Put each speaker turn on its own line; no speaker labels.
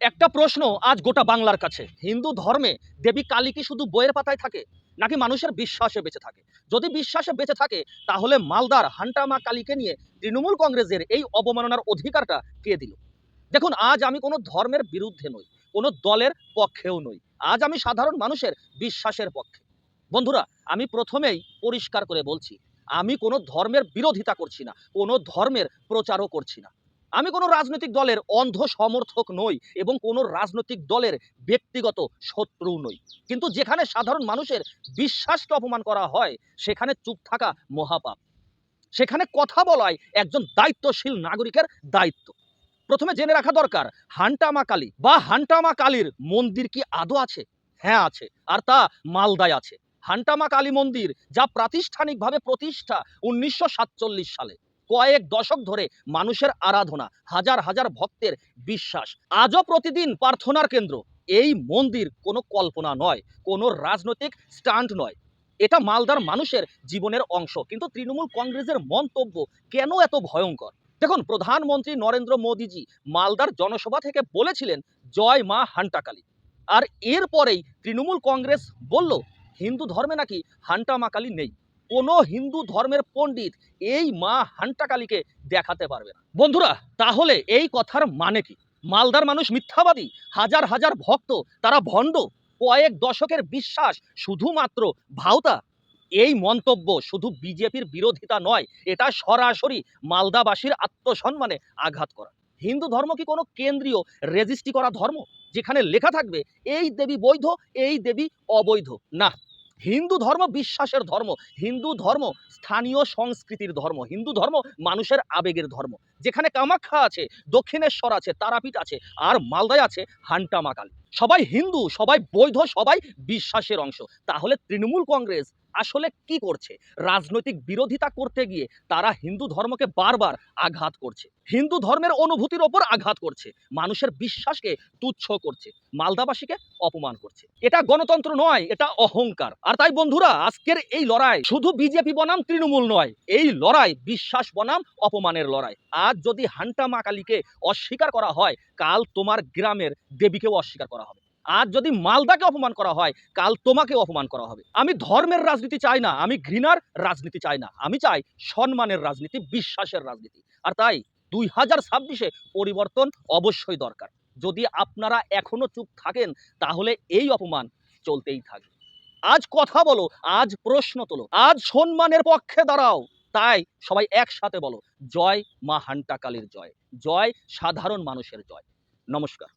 একটা প্রশ্ন আজ গোটা বাংলার কাছে, হিন্দু ধর্মে দেবী কালী কি শুধু বইয়ের পাতায় থাকে নাকি মানুষের বিশ্বাসে বেঁচে থাকে? যদি বিশ্বাসে বেঁচে থাকে তাহলে মালদার হান্টা মা কালীকে নিয়ে তৃণমূল কংগ্রেসের এই অবমাননার অধিকারটা কে দিল? দেখুন, আজ আমি কোনো ধর্মের বিরুদ্ধে নই, কোনো দলের পক্ষেও নই। আজ আমি সাধারণ মানুষের বিশ্বাসের পক্ষে। বন্ধুরা, আমি প্রথমেই পরিষ্কার করে বলছি, আমি কোনো ধর্মের বিরোধিতা করছি না, কোনো ধর্মের প্রচারও করছি না। আমি কোনো রাজনৈতিক দলের অন্ধ সমর্থক নই এবং কোনো রাজনৈতিক দলের ব্যক্তিগত শত্রু নই। কিন্তু যেখানে সাধারণ মানুষের বিশ্বাসকে অপমান করা হয়, সেখানে চুপ থাকা মহাপাপ। সেখানে কথা বলাই একজন দায়িত্বশীল নাগরিকের দায়িত্ব। প্রথমে জেনে রাখা দরকার, হান্টামা কালী বা হান্টামা কালীর মন্দির কি আদৌ আছে? হ্যাঁ আছে, আর তা মালদায় আছে। হান্টামা কালী মন্দির, যা প্রাতিষ্ঠানিকভাবে প্রতিষ্ঠা 1947 সালে, কয়েক দশক ধরে মানুষের আরাধনা, হাজার হাজার ভক্তের বিশ্বাস, আজও প্রতিদিন প্রার্থনার কেন্দ্র। এই মন্দির কোনো কল্পনা নয়, কোনো রাজনৈতিক স্টান্ট নয়, এটা মালদার মানুষের জীবনের অংশ। কিন্তু তৃণমূল কংগ্রেসের মন্তব্য কেন এত ভয়ঙ্কর? দেখুন, প্রধানমন্ত্রী নরেন্দ্র মোদীজি মালদার জনসভা থেকে বলেছিলেন জয় মা হান্টাকালী। আর এরপরেই তৃণমূল কংগ্রেস বলল হিন্দু ধর্মে নাকি হান্টা মা কালী নেই। কোনো হিন্দু ধর্মের পণ্ডিত এই মা হান্টাকালীকে দেখাতে পারবে না। বন্ধুরা, তাহলে এই কথার মানে কি? মালদার মানুষ মিথ্যাবাদী, হাজার হাজার ভক্ত তারা ভণ্ড, কয়েক দশকের বিশ্বাস শুধুমাত্র ভাওতা? এই মন্তব্য শুধু বিজেপির বিরোধিতা নয়, এটা সরাসরি মালদাবাসীর আত্মসম্মানে আঘাত করা। হিন্দু ধর্ম কি কোনো কেন্দ্রীয় রেজিস্ট্রি করা ধর্ম, যেখানে লেখা থাকবে এই দেবী বৈধ, এই দেবী অবৈধ? না, হিন্দু ধর্ম বিশ্বাসের ধর্ম, হিন্দু ধর্ম স্থানীয় সংস্কৃতির ধর্ম, হিন্দু ধর্ম মানুষের আবেগের ধর্ম। যেখানে কামাখ্যা আছে, দক্ষিণেশ্বর আছে, তারাপীঠ আছে, আর মালদায় আছে হান্টা মা কালী। সবাই হিন্দু, সবাই বৈধ, সবাই বিশ্বাসের অংশ। তাহলে তৃণমূল কংগ্রেস আসলে কি করছে? রাজনৈতিক বিরোধিতা করতে গিয়ে তারা হিন্দু ধর্মকে বারবার আঘাত করছে, হিন্দু ধর্মের অনুভূতির ওপর আঘাত করছে, মানুষের বিশ্বাসকে তুচ্ছ করছে, মালদাবাসীকে অপমান করছে। এটা গণতন্ত্র নয়, এটা অহংকার। আর তাই বন্ধুরা, আজকের এই লড়াই শুধু বিজেপি বনাম তৃণমূল নয়, এই লড়াই বিশ্বাস বনাম অপমানের লড়াই। আজ যদি হান্টা মা কালীকে অস্বীকার করা হয়, কাল তোমার গ্রামের দেবীকেও অস্বীকার করা হবে। আজ যদি মালদাকে অপমান করা হয়, কাল তোমাকেও অপমান করা হবে। আমি ধর্মের রাজনীতি চাই না, আমি ঘৃণার রাজনীতি চাই না, আমি চাই সম্মানের রাজনীতি, বিশ্বাসের রাজনীতি। আর তাই 2026-এ পরিবর্তন অবশ্যই দরকার। যদি আপনারা এখনো চুপ থাকেন, তাহলে এই অপমান চলতেই থাকবে। আজ কথা বলো, আজ প্রশ্ন তোলো, আজ সম্মানের পক্ষে দাঁড়াও। তাই সবাই একসাথে বলো, জয় মা হান্টা কালীর জয়, জয় সাধারণ মানুষের জয়। নমস্কার।